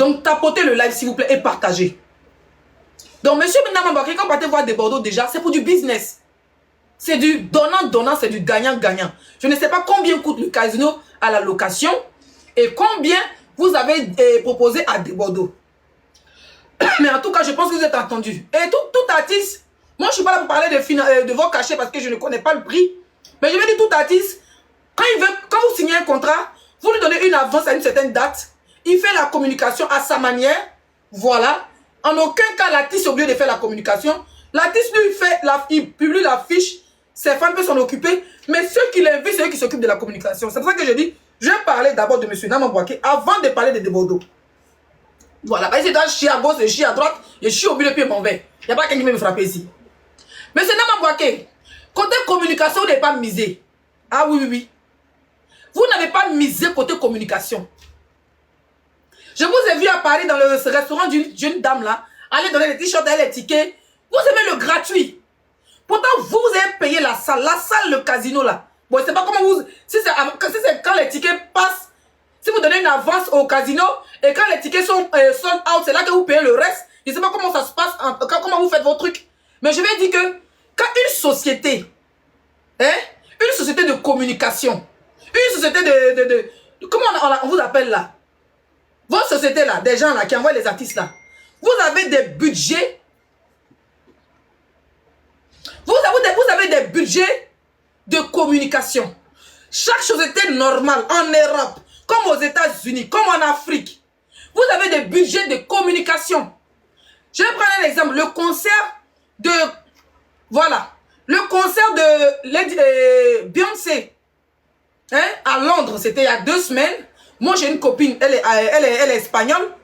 Donc, tapotez le live, s'il vous plaît, et partagez. Donc, monsieur Nama Bouaké, quand vous partez voir des Bordeaux déjà, c'est pour du business. C'est du donnant-donnant, c'est du gagnant-gagnant. Je ne sais pas combien coûte le casino à la location et combien vous avez proposé à des Bordeaux. Mais en tout cas, je pense que vous êtes entendu. Et tout artiste, moi je ne suis pas là pour parler de vos cachets parce que je ne connais pas le prix. Mais je vais dire tout artiste, quand vous signez un contrat, vous lui donnez une avance à une certaine date. Il fait la communication à sa manière. Voilà. En aucun cas, l'artiste est obligé de faire la communication. L'artiste, lui, il publie la fiche. Ses fans peuvent s'en occuper. Mais ceux qui l'invitent, c'est eux qui s'occupent de la communication. C'est pour ça que je dis, je vais parler d'abord de M. Nama Bouaké avant de parler de Bordeaux. Voilà. Parce que c'est un chien à gauche, et chien à droite. Et je suis au milieu puis mon verre. Il n'y a pas quelqu'un qui veut me frapper ici. M. Nama Bouaké, côté communication, vous n'avez pas misé. Ah oui, oui, oui. Vous n'avez pas misé côté communication. Je vous ai vu à Paris dans le restaurant d'une jeune dame là, aller donner les t-shirts et les tickets. Vous aimez le gratuit. Pourtant, vous avez payé la salle, le casino là. Bon, je ne sais pas comment vous... Si c'est quand les tickets passent, si vous donnez une avance au casino et quand les tickets sont sold out, c'est là que vous payez le reste. Je ne sais pas comment ça se passe, comment vous faites vos trucs. Mais je vais dire que quand une société de communication, une société de comment on vous appelle là? Votre société là, des gens là qui envoient les artistes là, vous avez des budgets. Vous avez des budgets de communication. Chaque société normale en Europe, comme aux États-Unis, comme en Afrique, vous avez des budgets de communication. Je vais prendre un exemple. Le concert de... Voilà. Le concert de Beyoncé à Londres, c'était il y a 2 semaines. Moi, j'ai une copine, elle est espagnole.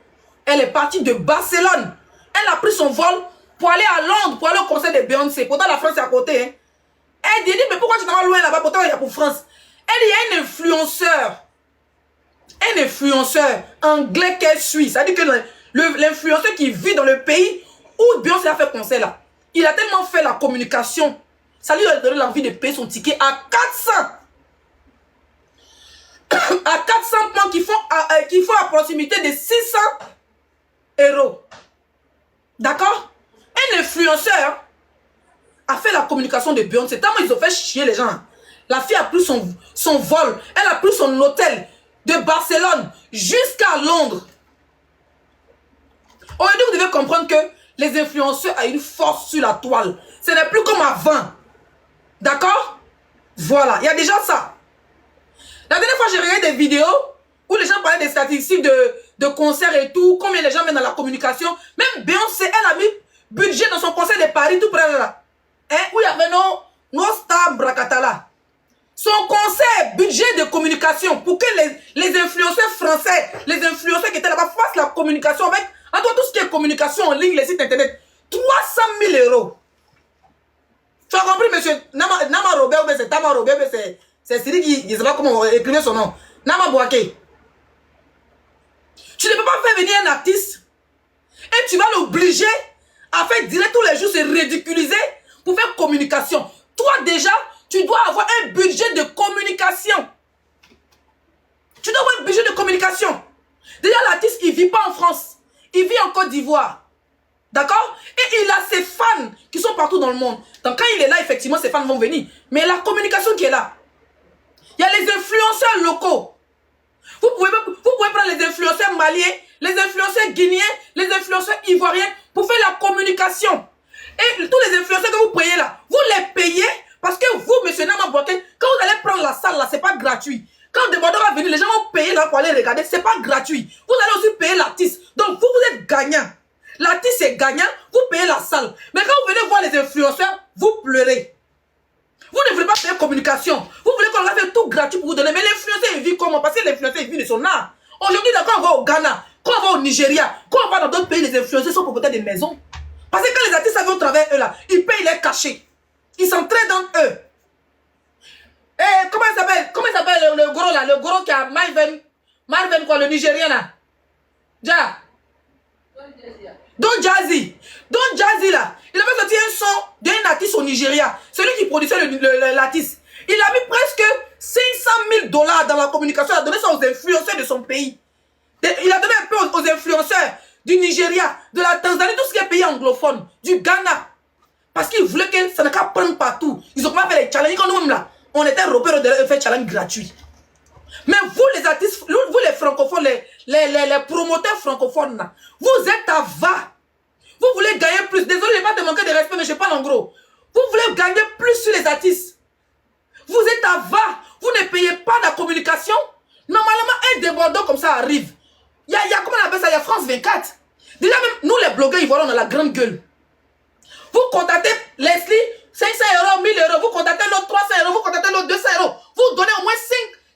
Elle est partie de Barcelone. Elle a pris son vol pour aller à Londres, pour aller au concert de Beyoncé. Pourtant, la France est à côté. Hein. Elle dit, mais pourquoi tu t'en vas loin là-bas? Pourtant, il y a pour France. Elle dit, il y a un influenceur anglais qu'elle suit. Ça veut dire que l'influenceur qui vit dans le pays où Beyoncé a fait concert là, il a tellement fait la communication. Ça lui a donné l'envie de payer son ticket à 400. À 400 points qui font à proximité de 600 €. D'accord? Un influenceur a fait la communication de Beyoncé. Tellement ils ont fait chier les gens. La fille a pris son vol. Elle a pris son hôtel de Barcelone jusqu'à Londres. Aujourd'hui, vous devez comprendre que les influenceurs ont une force sur la toile. Ce n'est plus comme avant. D'accord? Voilà, il y a déjà ça. La dernière fois, j'ai regardé des vidéos où les gens parlaient des statistiques de concerts et tout, combien les gens mettent dans la communication. Même Beyoncé, elle a mis budget dans son concert de Paris, tout près là. Hein, où il y avait nos stars Bracatala. Son concert, budget de communication, pour que les influenceurs français, les influenceurs qui étaient là-bas fassent la communication avec, en tout ce qui est communication en ligne, les sites internet. 300 000 €. Tu as compris, monsieur Nama Robert, ou c'est Tama Robert, c'est Siri qui, je ne sais pas comment écrire son nom. Nama Bouaké. Tu ne peux pas faire venir un artiste et tu vas l'obliger à faire direct tous les jours, se ridiculiser pour faire communication. Toi déjà, tu dois avoir un budget de communication. Tu dois avoir un budget de communication. Déjà, l'artiste, il ne vit pas en France. Il vit en Côte d'Ivoire. D'accord? Et il a ses fans qui sont partout dans le monde. Donc quand il est là, effectivement, ses fans vont venir. Mais la communication qui est là, il y a les influenceurs locaux. Vous pouvez prendre les influenceurs maliens, les influenceurs guinéens, les influenceurs ivoiriens pour faire la communication. Et tous les influenceurs que vous payez là, vous les payez parce que vous, monsieur Nama Bouaké, quand vous allez prendre la salle là, c'est pas gratuit. Quand des Bordeaux va venir, les gens vont payer là pour aller regarder, c'est pas gratuit. Vous allez aussi payer l'artiste. Donc vous êtes gagnant. L'artiste est gagnant, vous payez la salle. Mais quand vous venez voir les influenceurs, vous pleurez. Vous ne voulez pas faire communication. Vous voulez qu'on va faire tout gratuit pour vous donner. Mais l'influenceur, il vit comment? Parce que l'influenceur, il vit de son art. Aujourd'hui, quand on va au Ghana, quand on va au Nigeria, quand on va dans d'autres pays, les influenceurs sont propriétaires des maisons. Parce que quand les artistes vont travailler, eux là, ils payent les cachets. Ils s'entraident dans eux. Et comment il s'appelle le gros là? Le gros qui a Marvin quoi, le Nigérien là? Ja. Don Jazzy là, il avait sorti un son d'un artiste au Nigeria. Celui qui produisait l'artiste. Il a mis presque 500 000 $ dans la communication. Il a donné ça aux influenceurs de son pays. Il a donné un peu aux influenceurs du Nigeria, de la Tanzanie, tout ce qui est pays anglophone, du Ghana. Parce qu'ils voulaient que ça n'a qu'à prendre partout. Ils ont pas fait les challenges. Quand nous-mêmes là, on était repérés de faire challenge gratuit. Mais vous les artistes, vous les francophones, les promoteurs francophones là, vous êtes à va. Vous voulez gagner plus. Désolé, je ne vais pas te manquer de respect, mais je parle en gros. Vous voulez gagner plus sur les artistes. Vous êtes à va. Vous ne payez pas la communication. Normalement, un débordant comme ça arrive. Il y a comment on appelle ça? Il y a France 24. Déjà même, nous les blogueurs, ils voient on a la grande gueule. Vous contactez Leslie, 500 €, 1000 €. Vous contactez l'autre 300 €, vous contactez l'autre 200 €. Vous donnez au moins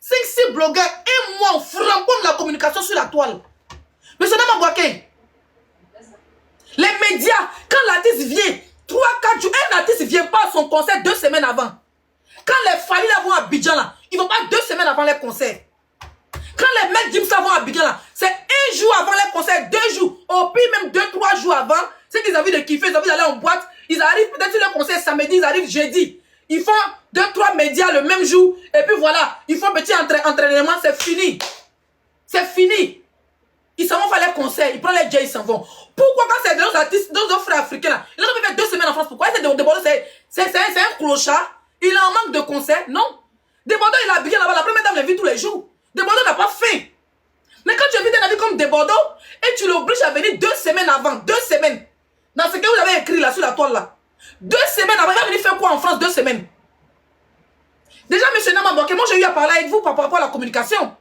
5-6 blogueurs. Et moi, on framponne la communication sur la toile. Monsieur Namabouaké, les médias, quand l'artiste vient, 3-4 jours, un artiste ne vient pas à son concert 2 semaines avant. Quand les familles vont à Abidjan là, ils ne vont pas 2 semaines avant les concerts. Quand les mecs d'Imsa vont à Abidjan là, c'est 1 jour avant les concerts, 2 jours, au pire même 2-3 jours avant. C'est qu'ils ont envie de kiffer, ils ont envie d'aller en boîte. Ils arrivent peut-être sur le concert samedi, ils arrivent jeudi. Ils font 2-3 médias le même jour. Et puis voilà, ils font un petit entraînement, c'est fini. C'est fini. Ils s'en vont faire les concerts, ils prennent les jets, ils s'en vont. Pourquoi quand c'est nos artistes, nos frères africains là, ils ont fait 2 semaines en France, pourquoi c'est Debordo, c'est un clochard. Il a un manque de concerts, non. Debordo, il a bien là-bas, la première dame l'a vu tous les jours. Debordo n'a pas faim. Mais quand tu invites un avis comme Debordo, et tu l'obliges à venir 2 semaines avant, 2 semaines. Dans ce que vous avez écrit là, sur la toile là. 2 semaines avant, il va venir faire quoi en France 2 semaines? Déjà, monsieur Namabouaké, moi j'ai eu à parler avec vous par rapport à la communication.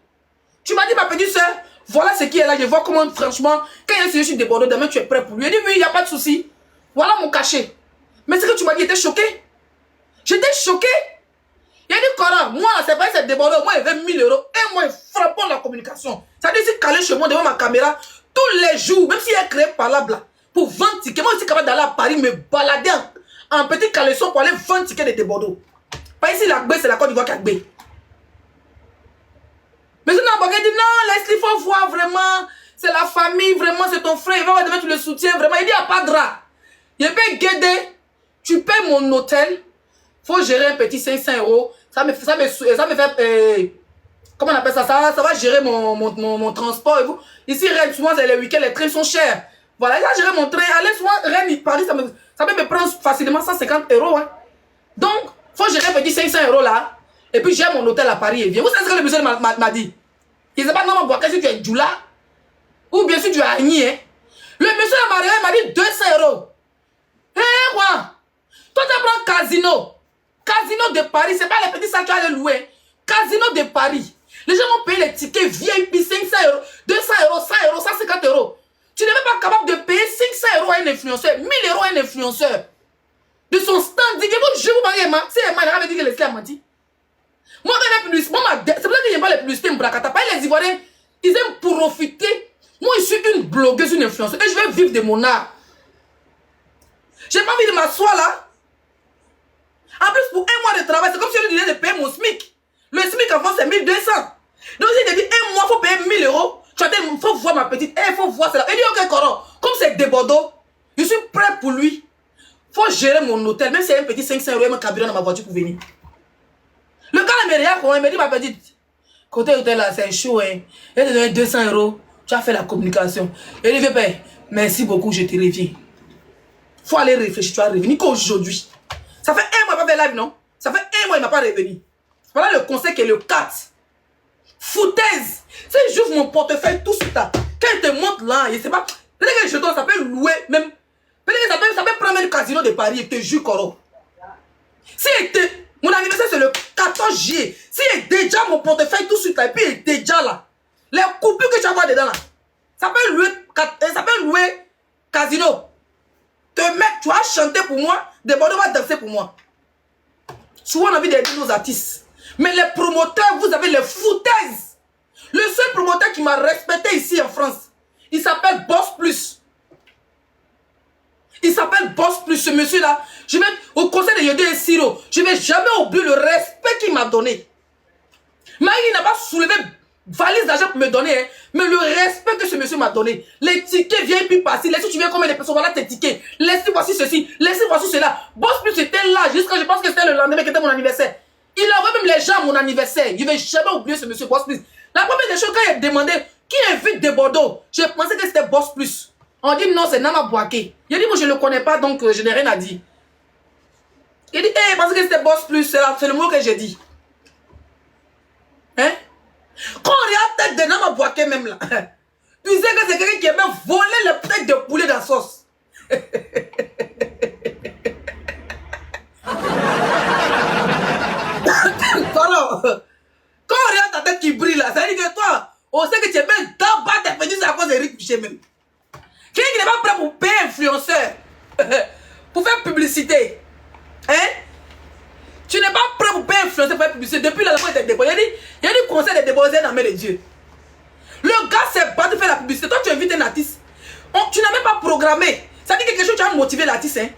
Tu m'as dit, ma petite soeur, voilà ce qui est là, je vois comment, franchement, quand il y a un sujet sur Debordo, demain tu es prêt pour lui. Il dit, oui, il n'y a pas de souci. Voilà mon cachet. Mais ce que tu m'as dit, j'étais choqué. J'étais choqué. Il a dit, Cora, moi là, c'est pas c'est Debordo, moi il veut 1000 €. Et moi, il frappe la communication. Ça dit, si calé chez moi devant ma caméra, tous les jours, même s'il est créé par là, pour 20 tickets, moi je suis capable d'aller à Paris, me balader en petit caleçon pour aller 20 tickets de Debordo. Pas ici, la c'est la Côte d'Ivoire qui a gbé. Mais sinon, il dit non, Leslie, il faut voir vraiment, c'est la famille, vraiment, c'est ton frère, il va demain, tu le soutiens vraiment. Il dit, il n'y a pas de drap. Il peut guider, tu payes mon hôtel, il faut gérer un petit 500 €. Ça me fait, comment on appelle ça, ça va gérer mon transport. Et vous. Ici, Rennes, souvent, c'est les week-ends, les trains sont chers. Voilà, il va gérer mon train. Aller souvent, Rennes, Paris, ça peut me prendre facilement 150 €. Hein. Donc, il faut gérer un petit 500 € là. Et puis, j'ai mon hôtel à Paris et vient. Vous savez ce que le monsieur m'a dit? Il ne sait pas non, si tu es Djoula ou bien si tu es Agni. Hein. Le monsieur m'a dit 200 €. Hé, quoi? Toi, tu prends Casino. Casino de Paris, c'est pas les petits sacs que tu vas louer. Casino de Paris. Les gens vont payer les tickets VIP 500 €, 200 €, 100 €, 150 €. Tu n'es même pas capable de payer 500 € à un influenceur, 1000 € à un influenceur. De son stand, je vous marie, c'est Emma, il avait dit que Leslie a menti. Moi, c'est pour ça que j'aime pas les publicités Mbrakata. Pas les Ivoiriens, ils aiment profiter. Moi, je suis une blogueuse, une influenceuse, et je vais vivre de mon art. J'ai pas envie de m'asseoir là. En plus, pour 1 mois de travail, c'est comme si je lui disais de payer mon SMIC. Le SMIC en France, c'est 1200. Donc, si je dis 1 mois, il faut payer 1000 €. Tu vois, il faut voir ma petite. Il faut voir cela. Il dit, ok, Coro, comme c'est Debordo, je suis prêt pour lui. Il faut gérer mon hôtel. Même si c'est un petit 500 €, il m'a carburé dans ma voiture pour venir. Le gars, il me dit, ma petite, côté hôtel là, c'est chaud. Hein. Il te donne 200 €. Tu as fait la communication. Et il dit, merci beaucoup, je te reviens. Il faut aller réfléchir, tu vas revenir qu'aujourd'hui. Ça fait 1 mois, il n'a pas fait live, non? Ça fait 1 mois, il n'a pas revenu. Voilà le conseil qui est le 4. Foutaise. Si j'ouvre mon portefeuille tout de suite, quand il te montre là, je ne sais pas. Peut-être que les jetons, ça peut louer même. Peut-être que ça peut prendre le casino de Paris et te jure, Coro. Si mon anniversaire, c'est le 14 juillet. Si il est déjà mon portefeuille tout de suite, là, et puis il est déjà là. Les coupures que tu vas dedans là, ça peut louer casino. Tu vas chanter pour moi, Debordo va danser pour moi. Souvent on a envie d'aider nos artistes. Mais les promoteurs, vous avez les foutaises. Le seul promoteur qui m'a respecté ici en France, il s'appelle Boss Plus. Il s'appelle Boss Plus, ce monsieur-là. Je vais au conseil de Yodé et Siro. Je ne vais jamais oublier le respect qu'il m'a donné. Mais il n'a pas soulevé valise d'argent pour me donner, hein, mais le respect que ce monsieur m'a donné. Les tickets viennent puis passer. Laissez, tu viens combien de personnes, voilà tes tickets. Laissez, voici ceci. Laissez, voici cela. Boss Plus était là jusqu'à, je pense que c'était le lendemain qui était mon anniversaire. Il envoie même les gens à mon anniversaire. Je ne vais jamais oublier ce monsieur Boss Plus. La première des choses, quand il a demandé qui invite des Bordeaux. Je pensais que c'était Boss Plus. On dit non, c'est Nama Bouaké. Il dit, moi je ne le connais pas, donc je n'ai rien à dire. Il dit, je pensais que c'était Boss Plus, c'est le mot que j'ai dit. Hein? Quand on regarde la tête de Nama Bouaké même là, tu sais que c'est quelqu'un qui a même volé le tête de poulet dans la sauce. Pardon. Quand on regarde ta tête qui brille là, ça veut dire que toi, on sait que tu es même dans bas tes petits à cause de Rick Piché même. Quelqu'un qui n'est pas prêt pour payer influenceur, pour faire publicité. Hein? Tu n'es pas prêt pour payer influenceur pour faire publicité. Depuis la fois, il y a du conseil de déposer dans la main de Dieu. Le gars s'est battu pour faire la publicité. Toi, tu invites un artiste. Tu n'as même pas programmé. Ça dit quelque chose, tu as motivé l'artiste. Hein?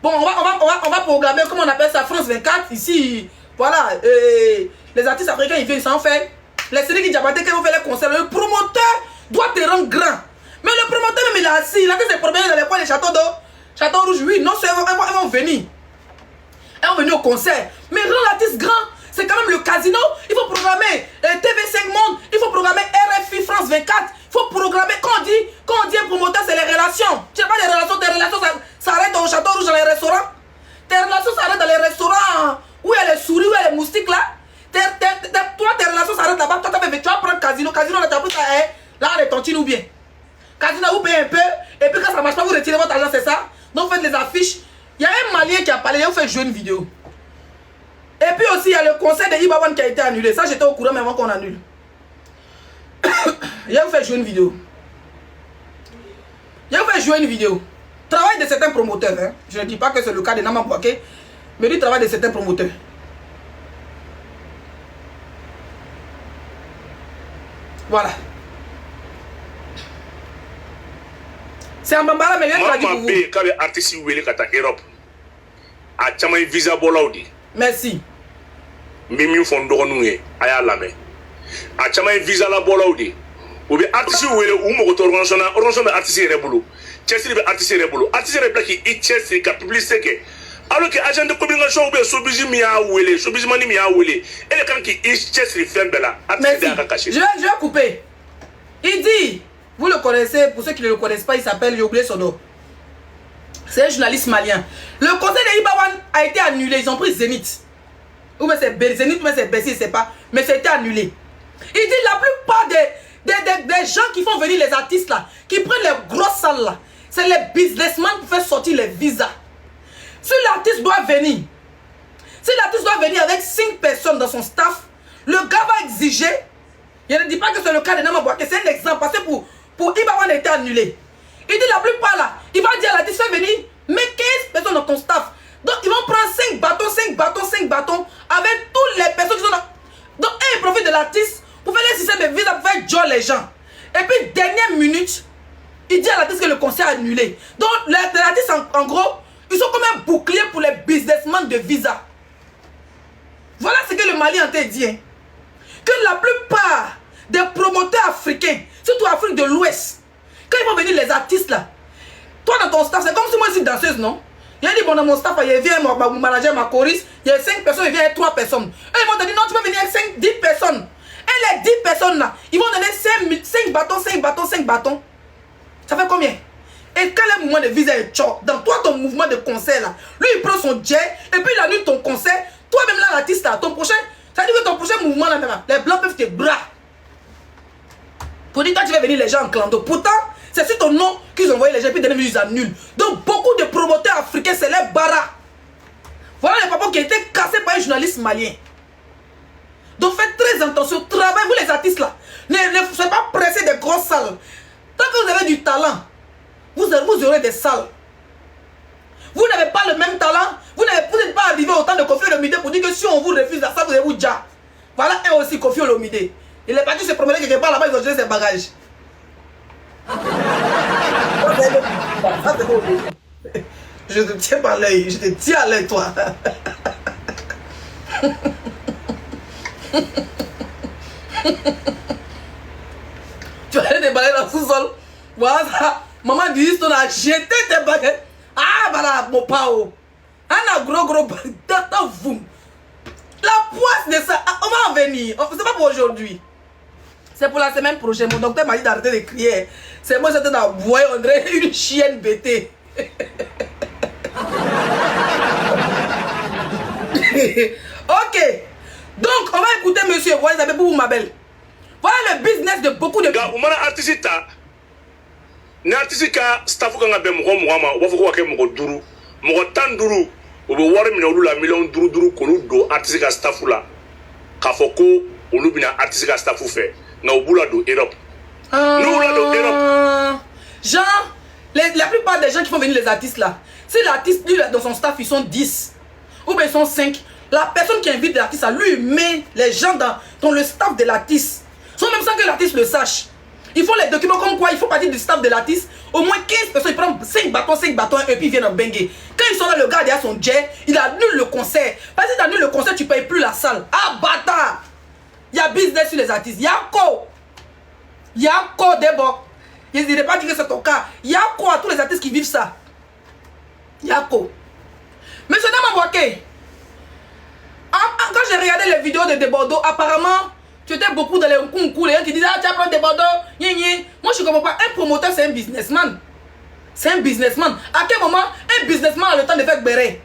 Bon, on va programmer, comment on appelle ça, France 24. Ici, voilà. Les artistes africains, ils viennent s'en faire. Les séries qui diabatent, qui vont faire les concerts. Le promoteur doit te rendre grand. Mais le promoteur, même, il est assis. Il a fait ses problèmes dans les coins des châteaux d'eau. Château Rouge, oui. Non seulement, ils vont venir. Ils vont venir au concert. Mais rendre l'artiste grand, c'est quand même le casino. Il faut programmer TV5 Monde. Il faut programmer RFI France 24. Il faut programmer. Quand on dit un promoteur, c'est les relations. Tu n'as pas les relations. Tes relations s'arrêtent au Château Rouge dans les restaurants. Tes relations s'arrêtent dans les restaurants où il y a les souris, où il y a les moustiques là. Toi, tes relations s'arrêtent là-bas. Toi, tu vas prendre casino. Casino, là, tu as pris là, les tontines ou bien. Casino, vous payez un peu. Et puis quand ça ne marche pas, vous retirez votre argent, c'est ça. Donc, faites les affiches. Il y a un Malien qui a parlé, il a fait jouer une vidéo. Et puis aussi, il y a le concert de Ibawan qui a été annulé. Ça, j'étais au courant, mais avant qu'on annule. Il a fait jouer une vidéo. Travail de certains promoteurs. Hein. Je ne dis pas que c'est le cas de Nama Bouaké, mais du travail de certains promoteurs. Voilà. C'est un bambara, mais il y a un pour vous. Visa bolaudi. Merci. Mimi fondo nunge aya lame. A chama visa la bolaudi. Ou bien artiste wele ou mo to organisation artiste rebulu. Chelsea be artiste rebulu. Artiste rebulu qui et Chelsea ka publicité que alors que agent de communication ou bien sobiji mi a wele, sobiji mani mi a wele. Et le quand qui Chelsea fait bela. Merci. Je vais couper. Il dit, vous le connaissez, pour ceux qui ne le connaissent pas, il s'appelle, j'ai oublié son nom. C'est un journaliste malien. Le conseil de Ibawan a été annulé. Ils ont pris Zénith. Ou bien c'est Zénith, ou bien c'est Bessie, je ne sais pas. Mais ça a été annulé. Il dit la plupart des gens qui font venir les artistes là, qui prennent les grosses salles là, c'est les businessmen pour faire sortir les visas. Si l'artiste doit venir, avec 5 personnes dans son staff, le gars va exiger. Je ne dis pas que c'est le cas de Nama Bouaké, c'est un exemple. Parce que pour Ibawan a été annulé. Il dit la plupart là, il va dire à l'artiste, fais venir, mais 15 personnes dans ton staff. Donc ils vont prendre 5 bâtons avec toutes les personnes qui sont dans. Donc ils profitent de l'artiste pour faire les systèmes de visa pour faire jouer les gens. Et puis dernière minute, il dit à l'artiste que le concert est annulé. Donc l'artiste en gros, ils sont comme un bouclier pour les businessmen de visa. Voilà ce que le Mali a dit. Hein. Que la plupart des promoteurs africains, surtout Afrique de l'Ouest, quand ils vont venir les artistes là, toi dans ton staff, c'est comme si moi je suis danseuse, non? Il a dit, bon, dans mon staff, il vient mon manager, ma choriste, il y a 5 personnes, il vient 3 personnes. Et ils vont te dire, non, tu peux venir avec 10 personnes. Et les 10 personnes là, ils vont donner 5 bâtons. Ça fait combien? Et quand le mouvement de visa est chaud, dans toi, ton mouvement de concert là, lui il prend son jet, et puis il annule ton concert, toi-même là, l'artiste là, ton prochain, ça veut dire que ton prochain mouvement là, les blancs peuvent te bras. Pour dire, toi tu vas venir les gens en clando. Pourtant, c'est sur ton nom qu'ils ont envoyé les gens, puis ils annulent. Donc beaucoup de promoteurs africains, c'est les barras. Voilà les papas qui ont été cassés par un journaliste malien. Donc faites très attention, travaillez, vous les artistes là. Ne soyez pas pressés des grosses salles. Tant que vous avez du talent, vous aurez des salles. Vous n'avez pas le même talent, vous n'êtes pas arrivé au temps de Koffi Olomide pour dire que si on vous refuse la salle, vous allez vous dire. Voilà un aussi Koffi Olomide. Il est parti se promener quelque part là-bas, ils ont jeté ses bagages. Je te tiens par l'œil, je te tiens à l'œil toi. Tu vas aller déballer dans le sous-sol. Voilà ça. Maman dit, on a jeté tes bagages. Ah voilà, mon pao. On a gros dans vous. La poisse de ça, on va en venir. C'est pas pour aujourd'hui. C'est pour la semaine prochaine. Mon docteur m'a dit d'arrêter de crier. C'est moi, j'étais dans bois, on dirait une chienne bêtée. Ok. Donc, on va écouter monsieur. Vous savez pour ma belle. Voilà le business de beaucoup de gens. Ni artiste ka staff ka nga be mo ma wo foko ke mo duru mo tan duru o be wari mi olu la million duru ko lu do artiste ka staff la ka foko olu bina artiste ka staff fait na obula do Europe nous la do Europe genre la plupart des gens qui font venir les artistes là, si l'artiste lui dans son staff ils sont 10 ou bien ils sont 5, la personne qui invite l'artiste à lui met les gens dans le staff de l'artiste sans même sans que l'artiste le sache. Ils font les documents comme quoi il faut partir du staff de l'artiste. Au moins 15 personnes, ils prennent 5 bâtons et puis ils viennent en bengue. Quand ils sont là, le gars derrière son jet, il annule le concert. Parce que si tu annules le concert, tu ne payes plus la salle. Ah bâtard! Il y a business sur les artistes. Il y a quoi? Il y a quoi d'abord? Je ne dirais pas dire que c'est ton cas. Il y a quoi à tous les artistes qui vivent ça? Il y a quoi? Monsieur Namabouaké, quand j'ai regardé les vidéos de Bordeaux, apparemment, tu étais beaucoup dans les concours, les gens qui disaient ah tu as pris des Bordeaux, moi je ne comprends pas, un promoteur c'est un businessman. C'est un businessman. À quel moment un businessman a le temps de faire béret?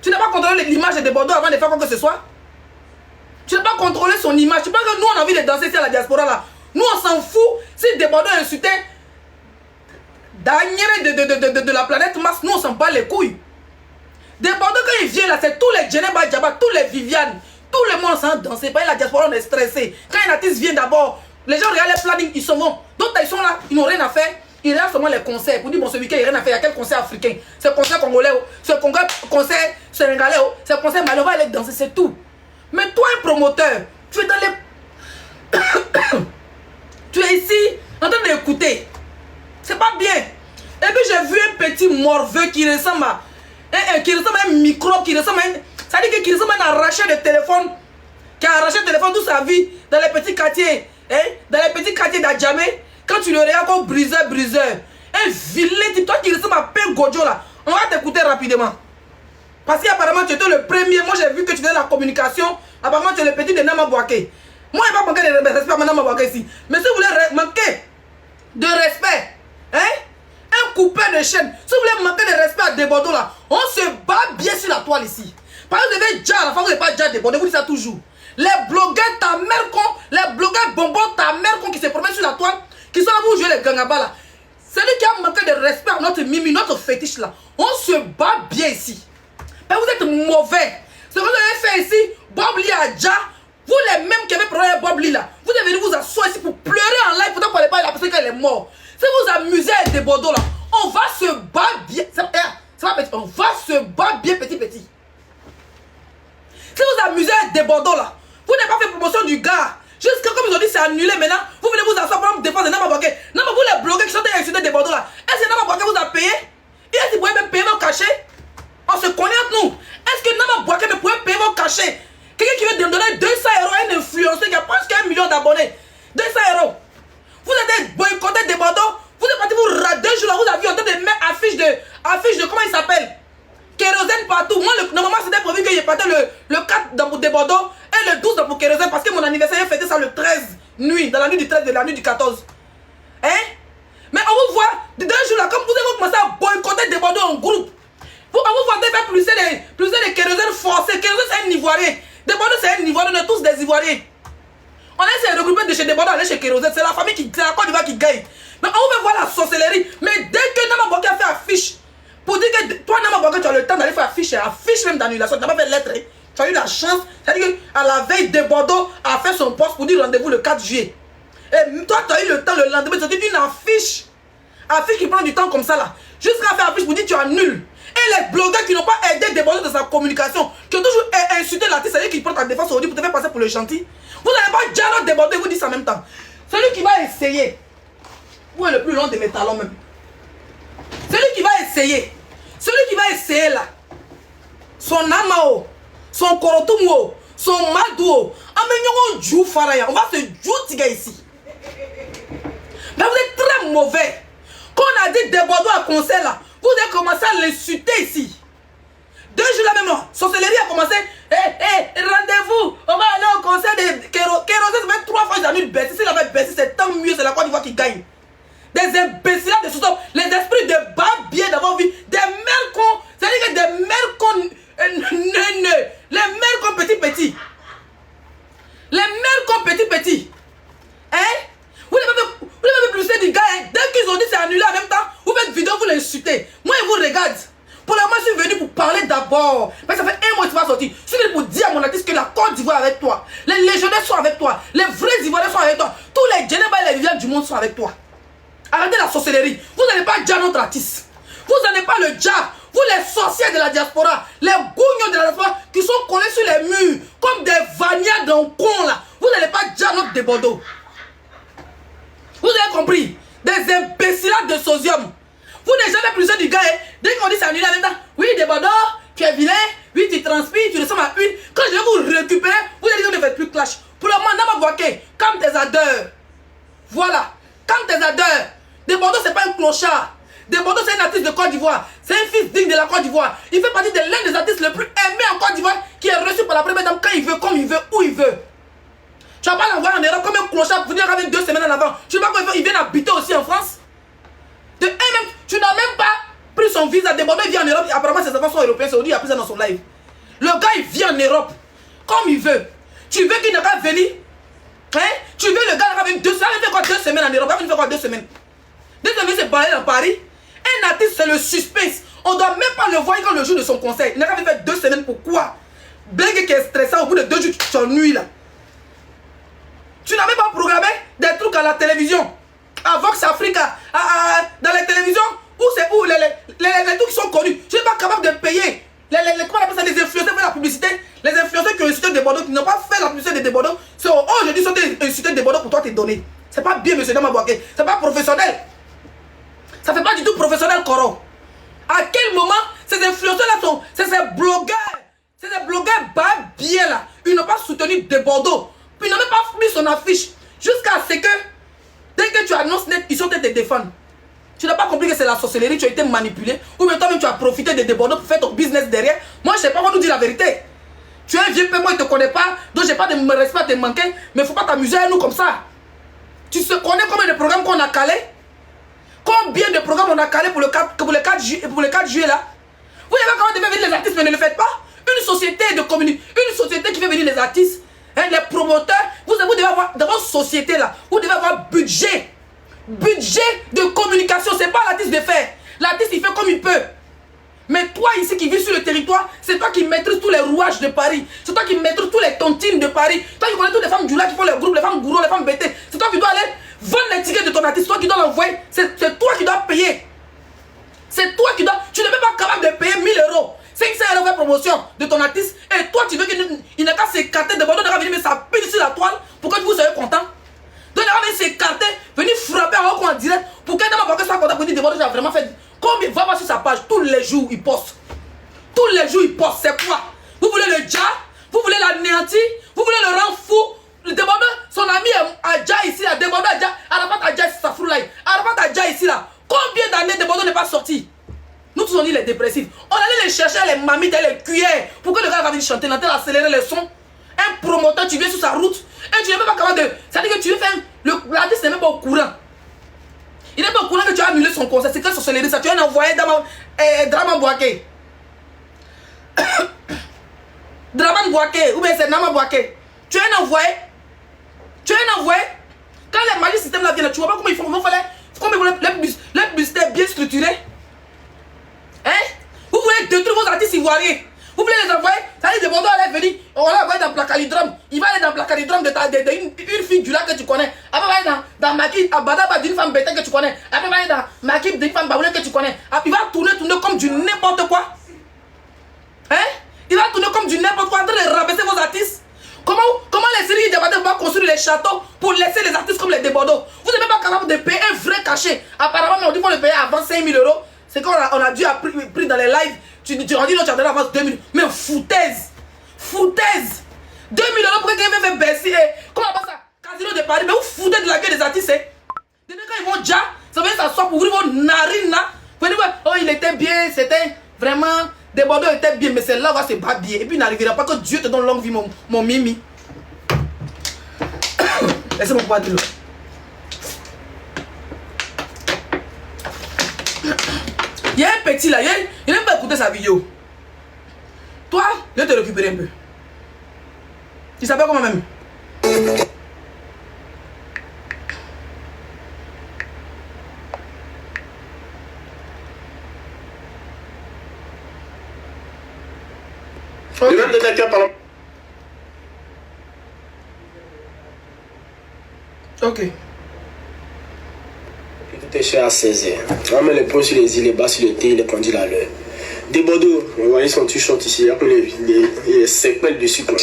Tu n'as pas contrôlé l'image de Bordeaux avant de faire quoi que ce soit? Tu n'as pas contrôlé son image. Tu penses que nous on a envie de danser ici à la diaspora là? Nous on s'en fout si des Bordeaux insultaient Daniel de la planète Mars, nous on s'en bat les couilles. Des Bordeaux quand ils viennent là, c'est tous les Djeneba Djaba, tous les Viviane. Tout le monde s'en danser. Pas la diaspora, on est stressé. Quand un artiste vient d'abord, les gens regardent les plannings, ils s'en vont. D'autres, ils sont là, ils n'ont rien à faire. Ils regardent seulement les concerts. Pour dire, bon, ce week-end, il n'y a rien à faire. Il y a quel concert africain? C'est concert congolais, c'est concert sénégalais, c'est concert malheureux, aller danser, c'est tout. Mais toi, un promoteur, tu es dans les. Tu es ici, en train d'écouter. C'est pas bien. Et puis, j'ai vu un petit morveux qui ressemble à un microbe, qui ressemble à un. Ça dit qu'il ressemble à un arraché de téléphone, qui a arraché le téléphone toute sa vie dans les petits quartiers, dans les petits quartiers d'Adjamé. Quand tu le regardes comme briseur, un vilain type, toi qui ressemble à Père Godjo là, on va t'écouter rapidement. Parce qu'apparemment tu étais le premier, moi j'ai vu que tu faisais la communication, apparemment tu es le petit de Namabouaké. Moi il ne va pas manquer de respect à Namabouaké ici. Mais si vous voulez manquer de respect, un coupeur de chaîne, si vous voulez manquer de respect à Desbordeaux là, on se bat bien sur la toile ici. Parce que vous devez déjà, à la fin vous n'avez pas déjà Desbordeaux, vous dites ça toujours. Les blogueurs ta mère con, les blogueurs bonbons ta mère con qui se promènent sur la toile, qui sont là pour jouer les gangabas là. C'est lui qui a manqué de respect à notre mimi, notre fétiche là. On se bat bien ici. Mais vous êtes mauvais. Ce que vous avez fait ici, Bob Lee Adja, vous les mêmes qui avez problème avec Bob Lee là, vous devez vous asseoir ici pour pleurer en live, pourtant vous ne parlez pas de la personne qu'elle est morte. Si vous amusez avec des Bordeaux là, on va se battre bien. On va se battre bien petit. Si vous amusez avec des Bordeaux là, vous n'avez pas fait promotion du gars. Jusqu'à comme ils ont dit c'est annulé maintenant, vous venez vous asseoir pour défendre Namabouaké. Non mais vous les blogueurs qui sont insultés des Bordeaux là, est-ce que Namabouaké vous a payé? Et est-ce que vous pouvez même payer vos cachets? On se connaît entre nous. Est-ce que Namabouaké me pouvait payer vos cachets? Quelqu'un qui veut me donner 200 € à un influenceur qui a presque 1 million d'abonnés. 200 €. Vous êtes boycotté des Bordeaux. Vous êtes parti vous rater 2 jours là, vous avez vu en train de mettre affiche de comment il s'appelle? Kérosène partout. Moi, normalement, c'était prévu que je partais le 4 dans des Bordeaux et le 12 dans pour Kérosène parce que mon anniversaire, j'ai fêté ça le 13 nuit, dans la nuit du 13 de la nuit du 14. Hein? Mais on vous voit, de 2 jours là, comme vous avez commencé à boycotter des Bordeaux en groupe, on vous voit faire plus de Kérosène forcé. Kérosène, c'est un Ivoirien. Des Bordeaux, c'est un Ivoirien, on est tous des Ivoiriens. On essaie de regrouper de chez des Bordeaux, aller chez Kérosène, c'est la famille qui, c'est la Côte d'Ivoire qui gagne. Mais on veut voir la sorcellerie. Mais dès que Namabouaké a fait affiche, pour dire que toi, Namabouaké, tu as le temps d'aller faire affiche même d'annulation. Tu n'as pas fait lettre. Tu as eu la chance. C'est-à-dire qu'à la veille de Bordeaux, a fait son poste pour dire rendez-vous le 4 juillet. Et toi, tu as eu le temps le lendemain. Tu as dit une affiche. Affiche qui prend du temps comme ça là. Jusqu'à faire affiche pour dire tu annules. Et les blogueurs qui n'ont pas aidé des Bordeaux dans sa communication, qui ont toujours insulté l'artiste, c'est-à-dire qu'ils prennent ta défense aujourd'hui pour te faire passer pour le gentil. Vous n'avez pas déjà notre débordé, vous dites ça en même temps. Celui qui va essayer, où est le plus long de mes talons même? Celui qui va essayer là, son Namao, son Korotumo, son Madou, on va se jouer ici. Mais vous êtes très mauvais. Quand on a dit des Bordeaux à concert là, vous avez commencé à l'insulter ici. 2 jours là même, sorcellerie a commencé. Rendez-vous, on va aller au concert de Kérosé. Ça fait 3 fois qu'ils annulent Bercy. S'il avait Bercy, c'est tant mieux, c'est la Côte d'Ivoire qui gagne. Des imbéciles, des sous-hommes, les esprits de bas bien d'avoir vu, des mères cons, c'est-à-dire que des mères cons, les mères cons petits. Les mères cons petits. Hein? Vous n'avez plus plus du gars, hein? Dès qu'ils ont dit c'est annulé en même temps, vous faites vidéo, vous l'insultez. Moi, ils vous regardent. Pour le moment, je suis venu pour parler d'abord. Mais ça fait 1 mois que tu vas sortir. Je suis venu pour dire à mon artiste que la Côte d'Ivoire est avec toi. Les légionnaires sont avec toi. Les vrais Ivoiriens sont avec toi. Tous les Djeneba et les Viviane du monde sont avec toi. Arrêtez la sorcellerie. Vous n'allez pas dire notre artiste. Vous n'allez pas le dire. Vous les sorciers de la diaspora, les gougnons de la diaspora qui sont collés sur les murs comme des vanias d'un con là. Vous n'allez pas dire notre de Bordeaux. Vous avez compris? Des imbéciles de sosium. Vous n'êtes jamais plus du gars. Hein? Dès qu'on dit c'est annulé en même temps, oui, de Bordeaux, tu es vilain, oui, tu transpires, tu ressembles à une. Quand je vais vous récupérer, vous allez dire que vous ne faites plus clash. Pour le moment, Nama Bouaké, comme tes adeurs. Voilà, comme tes adeurs. De Bordeaux, c'est pas un clochard. De Bordeaux, c'est un artiste de Côte d'Ivoire. C'est un fils digne de la Côte d'Ivoire. Il fait partie de l'un des artistes les plus aimés en Côte d'Ivoire qui est reçu par la première dame quand il veut, comme il veut, où il veut. Tu vas pas l'envoyer en Europe comme un clochard pour venir avec 2 semaines en avant. Tu sais pas qu'il vient habiter aussi en France. De même, tu n'as même pas pris son visa. De Bordeaux, il vient en Europe. Apparemment, ses enfants sont européens. C'est aujourd'hui, il a pris ça dans son live. Le gars, il vient en Europe comme il veut. Tu veux qu'il n'a qu'à venir? Hein? Tu veux le gars qui va venir 2 semaines? Il fait quoi 2 semaines en Europe? Il fait quoi 2 semaines? 2 semaines, c'est parler dans Paris. Un artiste, c'est le suspense. On ne doit même pas le voir quand le jour de son concert. Il n'a qu'à faire 2 semaines. Pourquoi? Blague qui est stressant, au bout de 2 jours, tu t'ennuies là. Tu n'as même pas programmé des trucs à la télévision. À Vox Africa, dans les télévisions, où c'est où les trucs qui sont connus. Tu n'es pas capable de payer comment on appelle ça, les influenceurs pour la publicité. Les influenceurs qui ont insulté des Bordeaux, qui n'ont pas fait la publicité de Bordeaux. C'est aujourd'hui, ils sont insultés de Bordeaux pour toi te donner. C'est pas bien, monsieur Nama Bouaké. C'est pas professionnel. Ça fait pas du tout professionnel, Coro. À quel moment ces influenceurs-là sont, c'est ces blogueurs bas bien là, ils n'ont pas soutenu de Bordeaux. Puis ils n'ont même pas mis son affiche. Jusqu'à ce que, dès que tu annonces net, ils sont en train de te défendre. Tu n'as pas compris que c'est la sorcellerie, tu as été manipulé. Ou même toi-même tu as profité de Bordeaux pour faire ton business derrière. Moi je ne sais pas, on nous dit la vérité. Tu es un vieux peu, moi je ne te connais pas, donc je n'ai pas de respect à te manquer. Mais il ne faut pas t'amuser à nous comme ça. Tu sais connais combien de programmes qu'on a calés? Combien de programmes on a calés pour le 4 juillet là? Vous savez comment devez venir les artistes, mais ne le faites pas. Une société de communication, une société qui fait venir les artistes, hein, les promoteurs, vous devez avoir dans votre société là, vous devez avoir budget. Budget de communication, c'est pas l'artiste de faire. L'artiste il fait comme il peut. Mais toi ici qui vis sur le territoire, c'est toi qui maîtrises tous les rouages de Paris. C'est toi qui maîtrises tous les tontines de Paris. Toi qui connais toutes les femmes du lac qui font les groupes, les femmes gourous, les femmes bêtées. C'est toi qui dois aller vendre les tickets de ton artiste. C'est toi qui dois l'envoyer. C'est toi qui dois payer. C'est toi qui dois. Tu n'es même pas capable de payer 1000 €. 500 € de promotion de ton artiste. Et toi tu veux qu'il n'a qu'à s'écarter de Bordeaux, il va venir mettre sa pile sur la toile pour que vous soyez content. Donc il va venir s'écarter, venir frapper en haut en direct pour qu'elle n'a pas soit content pour dire de Bordeaux, j'ai vraiment fait. Comme il va voir sur sa page, tous les jours il poste. Tous les jours il poste, c'est quoi? Vous voulez le dire? Vous voulez l'anéantir? Vous voulez le rendre fou? Le Bordeaux, son ami Adja ici là, de Bordeaux Adja, Arafat Adja ici, ça fout là. Arafat Adja ici là. Combien d'années de Bordeaux n'est pas sorti? Nous tous on dit les dépressifs. On allait les chercher les mamites et les cuillères pour que le gars va venir chanter, l'antenne accélérer les sons. Un promoteur, tu viens sur sa route et tu n'es même pas capable de. C'est-à-dire que tu veux faire. L'artiste n'est même pas au courant. Il n'est pas au courant que tu as annulé son concert. C'est que sorcellerie, ça. Tu as envoyé Draman Bouaké. Draman Bouaké, ou bien c'est Nama Bouaké. Tu as envoyé. Quand les magies système là viennent, tu vois pas comment il faut. Comment les publicités bien structurées. Hein? Vous voulez détruire vos artistes ivoiriens. Vous voulez les envoyer, ça dit de Bordeaux allait venir, on va l'envoyer dans Placalidrome. Il va aller dans Placalidrome d'une fille du lac que tu connais. Après, il va aller dans Makib, à Badaba d'une femme bêta que tu connais. Après, il va aller dans Makib d'une femme baoulée que tu connais. Après, il va tourner comme du n'importe quoi. Hein? Il va tourner comme du n'importe quoi en train de rabaisser vos artistes. Comment les séries Diabaté vont construire les châteaux pour laisser les artistes comme les de Bordeaux? Vous n'êtes même pas capable de payer un vrai cachet. Apparemment, on dit qu'on le payer avant 5000 €. C'est qu'on a dû pris dans les lives. Tu as dit non, tu as donné avance 2000. Mais foutaise. 2000 € pour quelqu'un fait Bercy. Comment on appelle ça? Casino de Paris. Mais vous foutez de la gueule des artistes. Dès quand ils vont déjà, ça veut dire s'asseoir pour ouvrir vos narines là. Vous allez dire, oh il était bien, c'était vraiment, Des Bordeaux étaient bien, mais celle-là va se battre bien. Et puis il n'arrivera pas que Dieu te donne longue vie, mon Mimi. Laissez-moi boire de l'eau. Il y a un petit là, il n'aime pas écouter sa vidéo. Toi, je vais te récupérer un peu. Tu s'appelles comment même? Le même détecteur par Ok. Tout est cher à 16h. On met les points sur les îles, les bas sur le thé, les pendules à l'heure. Des Bordeaux, vous voyez son t-shirt ici, il y a les séquelles dessus. Quoi.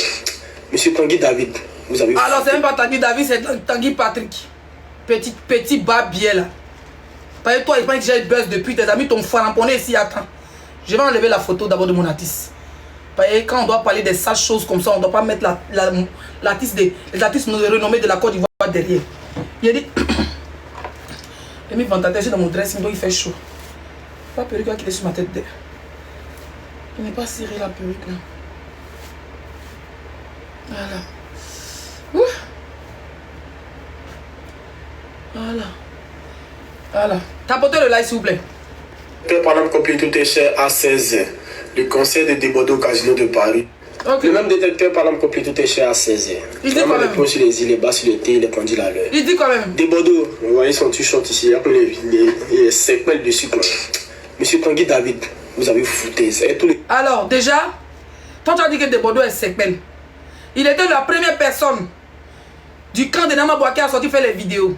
Monsieur Tanguy David, vous avez... Alors c'est même pas Tanguy David, c'est Tanguy Patrick. Petit babier là. Parce que toi, il pense que j'ai le buzz depuis, tes amis t'ont faramponné ici, attends. Je vais enlever la photo d'abord de mon artiste. Parce que quand on doit parler des sales choses comme ça, on ne doit pas mettre les artistes renommés de la Côte d'Ivoire derrière. Il a dit... J'ai mis ventilateur, j'ai dans mon dressing, donc il fait chaud. Pas perruque qui est sur ma tête. Il n'est pas serré la perruque là. Voilà. Ouh. Voilà. Voilà. Tapotez le like s'il vous plaît. Par exemple, complet tout est cher à 16h. Le conseil de Bordeaux Casino de Paris. Okay. Le même détecteur par exemple complet tout est cher à 16h. Il dit quoi même? Les points sur les îles, les bas sur le thé, les pendules à l'heure. Il dit quoi même? Des Bordeaux, vous voyez son t-shirt ici, il y a les séquelles dessus. Quoi. Monsieur Tanguy David, vous avez fouté ça. Tous les... Alors, déjà, toi tu as dit que Des Bordeaux est séquelle. Il était la première personne du camp de Nama Bouaké à sortir faire les vidéos.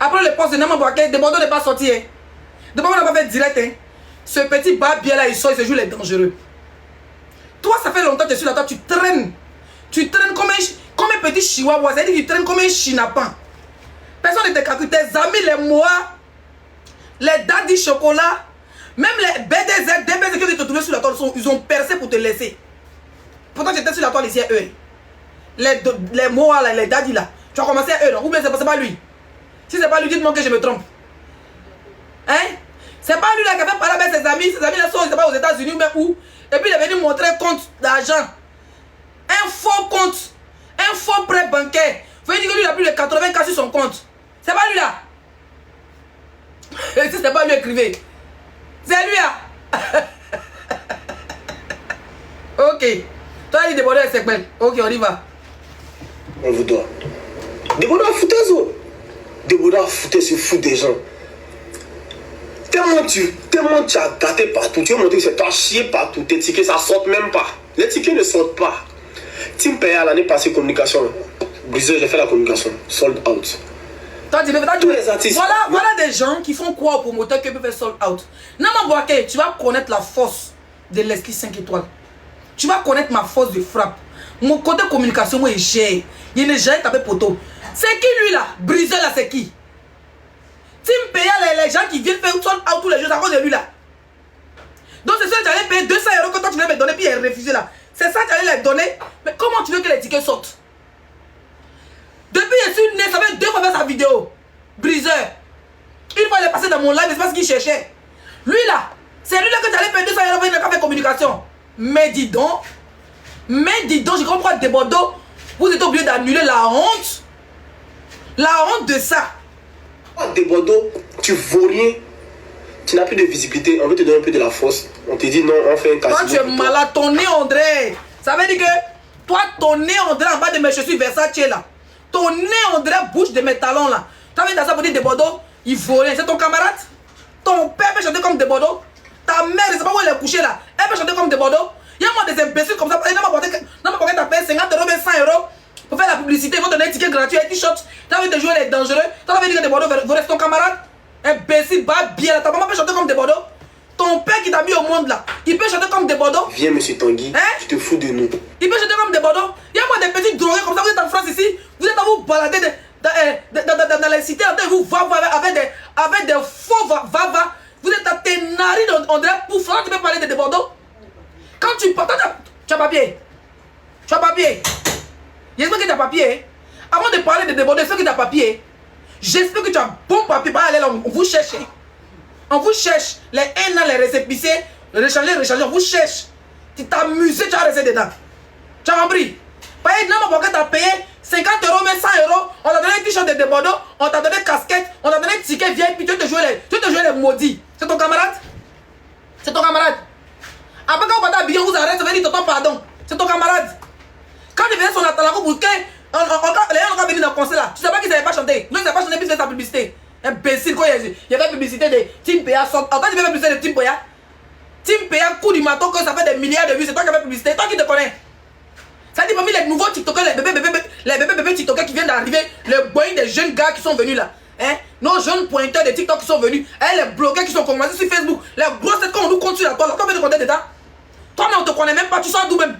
Après le poste de Nama Bouaké, Des Bordeaux n'est pas sorti. Hein. Des Bordeaux n'a pas fait direct. Hein. Ce petit babier là, il sort, il se joue les dangereux. Toi, ça fait longtemps que tu es sur la table, tu traînes. Tu traînes comme un petit chihuahua. C'est-à-dire que tu traînes comme un chinapan. Personne ne te calcule. Tes amis, les mois, les daddy chocolat, même les BDZ, DBZ qui te trouver sur la toile, ils ont percé pour te laisser. Pourtant, j'étais sur la toile ici, eux. Les mois, là, les daddy là. Tu as commencé à eux, non? Ou bien c'est pas lui. Si c'est pas lui, dites-moi que je me trompe. Hein? C'est pas lui là qui a fait parler avec ses amis. Ses amis là sont, je sais pas, aux États-Unis ou même où. Et puis il est venu montrer un compte d'argent. Un faux compte. Un faux prêt bancaire. Vous voyez dire que lui il a plus de 80 cas sur son compte. C'est pas lui là. Et si c'est pas lui, écrivez. C'est lui là. Ok. Toi il dit Des Bordeaux c'est belle. Ok, on y va. On vous doit. Des Bordeaux à foutre ça. Des Bordeaux à foutre, c'est fou des gens. Tellement tu as gâté partout, tu as montré que c'est toi chier partout, tes tickets ça sort même pas. Les tickets ne sortent pas. Team Paya l'année passée, communication. Briseur, j'ai fait la communication. Sold out. Tous les artistes. Voilà des gens qui font quoi au promoteur qui peuvent faire sold out. Nama Bouaké, tu vas connaître la force de l'esprit 5 étoiles. Tu vas connaître ma force de frappe. Mon côté communication, moi, il gère. Il ne gère tapé poteau. C'est qui lui là? Briseur là, c'est qui? Team Paya, les gens qui viennent faire sold out tous les jours, c'est à cause de lui là. Donc c'est ça que tu allais payer 200 € que toi tu voulais me donner, puis il a refusé là. C'est ça que tu allais les donner. Mais comment tu veux que les tickets sortent? Depuis je suis né, ça fait 2 fois faire sa vidéo. Briseur. Une fois il est passé dans mon live, c'est pas ce qu'il cherchait. Lui là, c'est lui là que tu allais payer 200 € pour une faire communication. Mais dis donc, je comprends Des Bordeaux. Vous êtes obligé d'annuler la honte. La honte de ça. Des Bordeaux, tu vaux rien. Tu n'as plus de visibilité, on veut te donner un peu de la force. On te dit non, on fait un casino. Toi tu es malade, ton nez André. Ça veut dire que toi ton nez André en bas de mes chaussures Versace là. Ton nez André bouge de mes talons là. Tu as vu dans ça pour dire Des Bordeaux, il vaut rien. C'est ton camarade. Ton père peut chanter comme Des Bordeaux. Ta mère, je sais pas où elle est couchée là. Elle peut chanter comme Des Bordeaux. Il y a moi des imbéciles comme ça. Non, mais t'as payé 50 € mais 100 € pour faire la publicité. Ils vont donner un ticket gratuit, un t-shirt. Tu as envie de jouer les dangereux. Tu as envie de dire que Des Bordeaux vous restez ton camarade. Imbécile, va bien là. Ta maman peut chanter comme Des Bordeaux. Ton père qui t'a mis au monde là, il peut chanter comme Des Bordeaux. Viens, monsieur Tanguy, hein? Tu te fous de nous. Il peut chanter comme Des Bordeaux. Il y a moi des petits drogués comme ça. Vous êtes en France ici. Vous êtes à vous balader dans les cités. Vous va avec des faux va. Vous êtes à tes narines, on dirait pour faire. Tu peux parler de Des Bordeaux. Quand tu parles, tu as papier. Tu as papier. J'espère que tu as papier. Avant de parler de Des Bordeaux, j'espère que tu as papier. J'espère que tu as bon papier. On vous cherche. On vous cherche. Les haines, les récépissés, Recharger, vous cherchez. Tu t'amuses, tu as resté dedans. Tu as compris? Paye, non, mon t'as payé 50 €, mais 100 €. On t'a donné un t-shirt de Bordeaux, on t'a donné casquette, on t'a donné un ticket VIP, tu te jouer les maudits. C'est ton camarade? C'est ton camarade. Après, quand on va t'habiller, on vous arrête, ça veut dire tonton pardon. C'est ton camarade. Quand il venait sur la talako pour que les gens ont venu dans le concert là, tu sais pas qu'ils n'avaient pas chanté. Non, ils n'avaient pas chanté, puis ils faisaient sa publicité. Imbécile, quoi, il y avait publicité de Tim Péa. Quand il y avait publicité de Tim Péa, Tim Péa, coup du maton, que ça fait des milliards de vues, c'est toi qui as fait publicité, toi qui te connais. Ça dit parmi les nouveaux TikTokers, les bébés TikTokers qui viennent d'arriver, le boy des jeunes gars qui sont venus là. Hein? Nos jeunes pointeurs de TikTok qui sont venus, les blogueurs qui sont commencés sur Facebook, les grosses têtes qu'on nous compte sur la toile, toi, tu te connais dedans. Toi, mais on te connaît même pas, tu sors d'où même?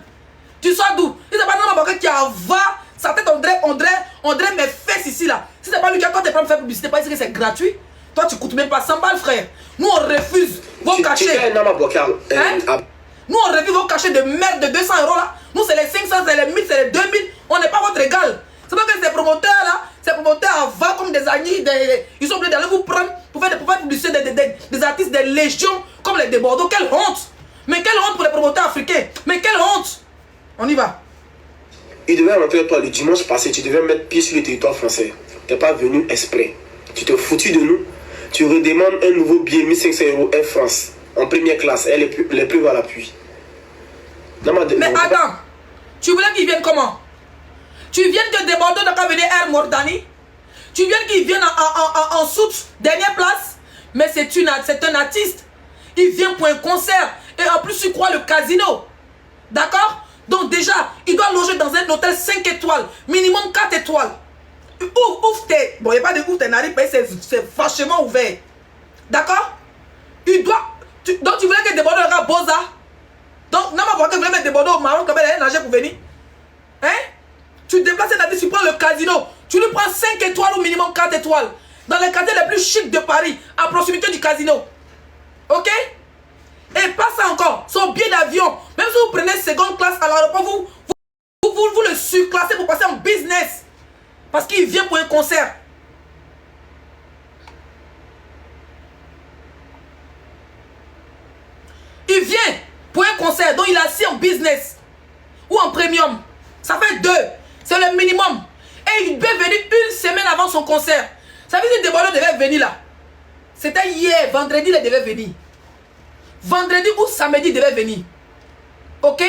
Tu sors d'où? Si c'est pas dans ma qui va, sa tête, on dirait mes fesses ici là. Si c'est pas lui qui a quand tu prends faire publicité, pas dire que c'est gratuit. Toi, tu coûtes même pas 100 balles, frère. Nous, on refuse vos cachets. Hein? Nous, on refuse vos cachets de merde de 200 € là. Nous, c'est les 500, c'est les 1000, c'est les 2000. On n'est pas votre égal. C'est pas que ces promoteurs là, ces promoteurs avant comme des amis, ils sont obligés d'aller vous prendre pour faire publicité des artistes des légions comme les de Bordeaux. Quelle honte! Mais quelle honte pour les promoteurs africains! Mais quelle honte! On y va. Il devait rentrer toi le dimanche passé, tu devais mettre pied sur le territoire français. Tu n'es pas venu exprès. Tu te foutu de nous. Tu redemandes un nouveau billet 1500 € Air France en première classe. Elle est plus à l'appui. Mais attends, tu voulais qu'ils viennent comment? Tu viens que des Bordeaux n'a venir Air Mauritanie? Tu viens qu'ils viennent en soute, dernière place? Mais c'est un artiste. Il vient pour un concert. Et en plus, tu crois le casino. D'accord? Donc déjà, il doit loger dans un hôtel 5 étoiles. Minimum 4 étoiles. Ouvre tes... Bon, il n'y a pas de ouvre tes nariz, c'est vachement ouvert. D'accord? Il doit... Donc tu voulais que des Bordeaux aura Boza? Donc, non, ma voix que voulait mettre des Bordeaux au Maroc, comme elle allait nager pour venir. Hein? Tu déplaces un artiste, tu prends le casino. Tu lui prends 5 étoiles ou minimum 4 étoiles. Dans les quartiers les plus chics de Paris, à proximité du casino. Ok? Et pas ça encore, son billet d'avion. Même si vous prenez seconde classe à l'aéroport, vous le surclassez pour passer en business. Parce qu'il vient pour un concert. Il vient pour un concert, donc il est assis en business. Ou en premium. Ça fait 2. C'est le minimum. Et il devait venir une semaine avant son concert. Ça veut dire que des Bordeaux devaient venir là. C'était hier, vendredi, il devait venir. Vendredi ou samedi, il devait venir. Ok?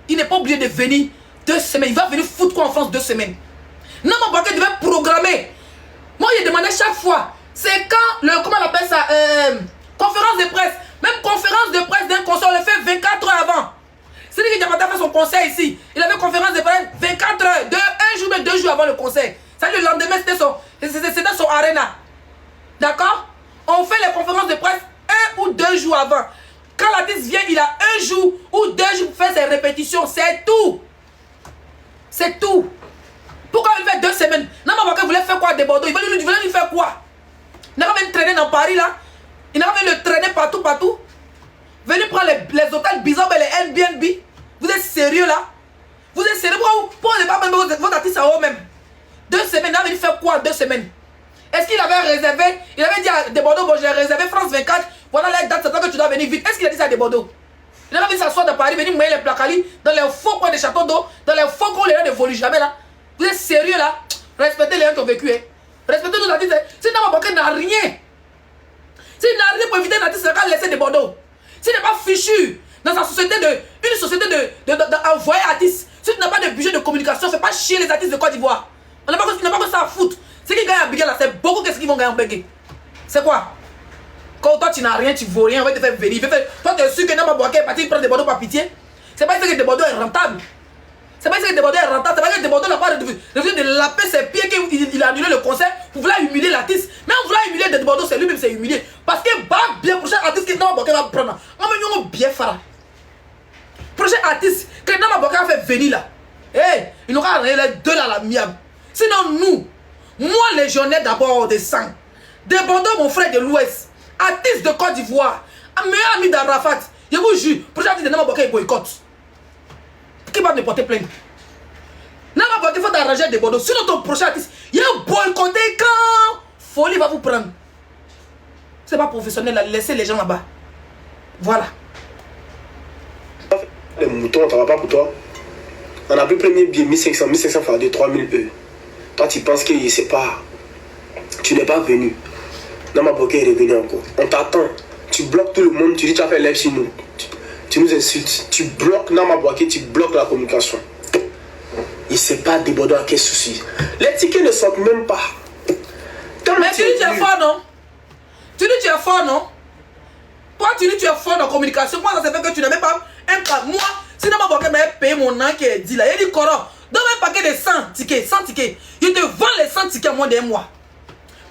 Il n'est pas obligé de venir 2 semaines. Il va venir foutre quoi en France 2 semaines? Non, mon banquier devait programmer. Moi, il demandé chaque fois. C'est quand comment on appelle ça? Conférence de presse. Même conférence de presse d'un concert, on le fait 24 heures avant. C'est-à-dire que Diamata fait son concert ici. Il avait conférence de presse 24 heures. Un jour, mais 2 jours avant le concert. C'est-à-dire le lendemain, c'était son arena. D'accord? On fait les conférences de presse 1 ou 2 jours avant. Quand l'artiste vient, il a 1 jour ou 2 jours pour faire ses répétitions. C'est tout. C'est tout. Pourquoi il fait 2 semaines? Non, mais il voulait faire quoi de Bordeaux? Il voulait lui faire quoi? Il n'a pas même traîner dans Paris là. Il n'a pas même le traîner partout. Venez prendre les hôtels bizarres, les Airbnb. Vous êtes sérieux là? Vous êtes sérieux? Pourquoi ne pas même votre artiste à eux-même? 2 semaines, il a venu faire quoi 2 semaines? Est-ce qu'il avait réservé? Il avait dit à des Bordeaux, bon, j'ai réservé France 24. Voilà la date, c'est toi que tu dois venir vite. Est-ce qu'il a dit ça à des Bordeaux? Il avait venu s'asseoir de Paris, venir mouiller les placalis dans les faux coins des châteaux d'eau, dans les faux coins où les gens ne volent jamais là. Vous êtes sérieux là? Respectez les gens qui ont vécu. Hein? Respectez nos artistes. Si Nama Bokeh n'a rien, s'il n'a rien pour éviter un artiste, il va laisser des Bordeaux. S'il n'est pas fichu dans sa société une société d'envoyer artistes, si tu n'as pas de budget de communication, fais pas chier les artistes de Côte d'Ivoire. On n'a pas que ça à foutre. Ce qu'ils gagnent à Biguel là, c'est beaucoup qu'est-ce qu'ils vont gagner en Bégué. C'est quoi? Quand toi tu n'as rien, tu ne vaux rien, on va te faire venir. Toi tu es sûr que Nama Bokeh est parti prendre des Bordeaux par pitié. C'est pas que des Bordeaux est rentable. C'est pas que des Bordeaux est rentable. C'est pas que des Bordeaux n'a pas refusé de laper ses pieds qu'il a annulé le concert pour vouloir humilier l'artiste. Mais en vouloir humilier des Bordeaux, c'est lui-même c'est humilié. Parce que bien prochain artiste que Nama Bokeh va prendre. On va bien faire. Prochain artiste que Nama Bokeh va faire venir là. Il n'aura rien les deux là, la miam. Sinon nous, moi légionnaire d'abord de sang, des Bordeaux mon frère de l'Ouest, artiste de Côte d'Ivoire, meilleur ami d'Arafat, je vous jure, prochain artiste de Nama Bokeh boycott. Qui va me porter plainte? Nama Bokeh, il faut t'arranger des Bordeaux. Sinon ton prochain artiste, il y a boycotté quand folie va vous prendre. C'est pas professionnel là, laissez les gens là-bas. Voilà. Les moutons, ça va pas pour toi. On a pris le premier billet 1500, 1500 fois 2, 3000 E. Toi, tu penses que c'est pas. Tu n'es pas venu. Nama Boké est revenu encore. On t'attend. Tu bloques tout le monde. Tu dis tu as fait live sur nous. Tu nous insultes. Tu bloques Nama Boké, tu bloques la communication. Il ne sait pas déborder à quel souci. Les tickets ne sortent même pas. Mais tu dis tu es fort, non? Tu dis tu es fort, non? Toi, tu dis tu es fort dans la communication. Moi, ça fait que tu n'as même pas un pas. Moi, si Nama Boké m'a payé mon an qui est dit là, il dit Coro, donne un paquet de 100 tickets. 100 tickets. Je te vends les 100 tickets en moins d'un mois.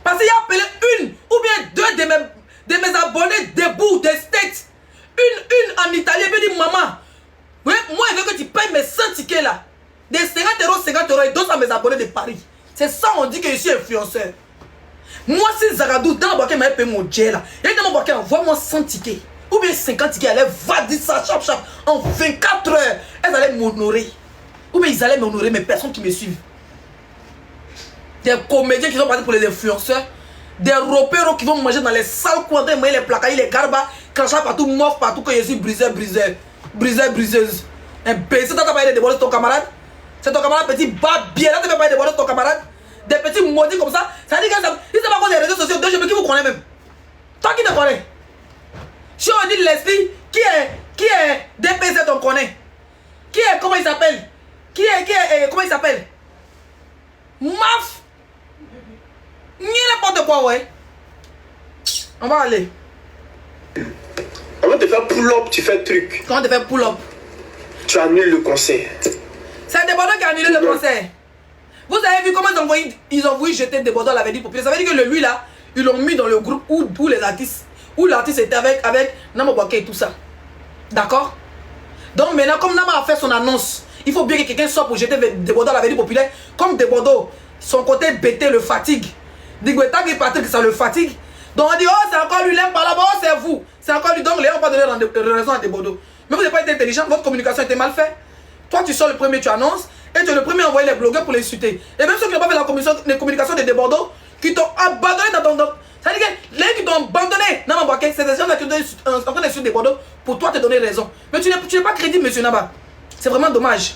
Parce qu'il a appelé une ou bien deux de mes abonnés debout des States. Une en Italie. Il me dit, maman, moi, il veut que tu payes mes 100 tickets là. Des 50 euros et d'autres à mes abonnés de Paris. C'est ça, on dit que je suis influenceur. Moi, si Zagadou, dans la boîte, m'a payé mon jet là. Et dans ma boîte, envoie-moi 100 tickets. Ou bien 50 tickets. Elle va dire ça, chap. En 24 heures, elles allaient m'honorer. Ou bien ils allaient m'honorer, mes personnes qui me suivent. Des comédiens qui sont partis pour les influenceurs. Des ropéros qui vont manger dans les salles coins, les placards, les garbas, crachats partout, mof partout, que je suis briseuse. Un baiser, t'as pas déborder ton camarade. C'est ton camarade petit bas bien, là tu peux pas déborder ton camarade. Des petits maudits comme ça. Ça dit que ça. Il ne sait pas quoi des réseaux sociaux, deux, je me qui vous connais même. Toi qui te connais. Si on dit Leslie, qui est DPZ, on connaît. Qui est, comment il s'appelle? Comment il s'appelle? Maf. Ni n'importe quoi, ouais. On va aller. On va te faire pull-up, tu fais le truc. Comment te faire pull-up? Tu annules le concert. C'est Débordeur qui a annulé le concert. Vous avez vu comment ils ont voulu jeter Débordeur à la Avenue Populaire. Ça veut dire que lui là, ils l'ont mis dans le groupe où les artistes, où l'artiste était avec Nama Boké et tout ça. D'accord? Donc maintenant, comme Nama a fait son annonce, il faut bien que quelqu'un sorte pour jeter Débordeur à la Avenue Populaire. Comme Débordeur, son côté bêté le fatigue. Digweta qui Patrick, ça le fatigue. Donc on dit, oh c'est encore lui, l'aime pas là-bas, oh c'est vous. C'est encore lui, donc les gens n'ont pas donné raison à Débordeur. Mais vous n'avez pas été intelligent, votre communication était mal faite. Toi tu sors le premier, tu annonces, et tu es le premier à envoyer les blogueurs pour les insulter. Et même ceux qui n'ont pas fait la communication de Débordeur, qui t'ont abandonné dans ton... Ça veut dire que les gens qui t'ont abandonné, Nama Boké, c'est des gens qui sont en train d'insulter Débordeur pour toi te donner raison. Mais tu n'es pas crédible, monsieur Naba. C'est vraiment dommage.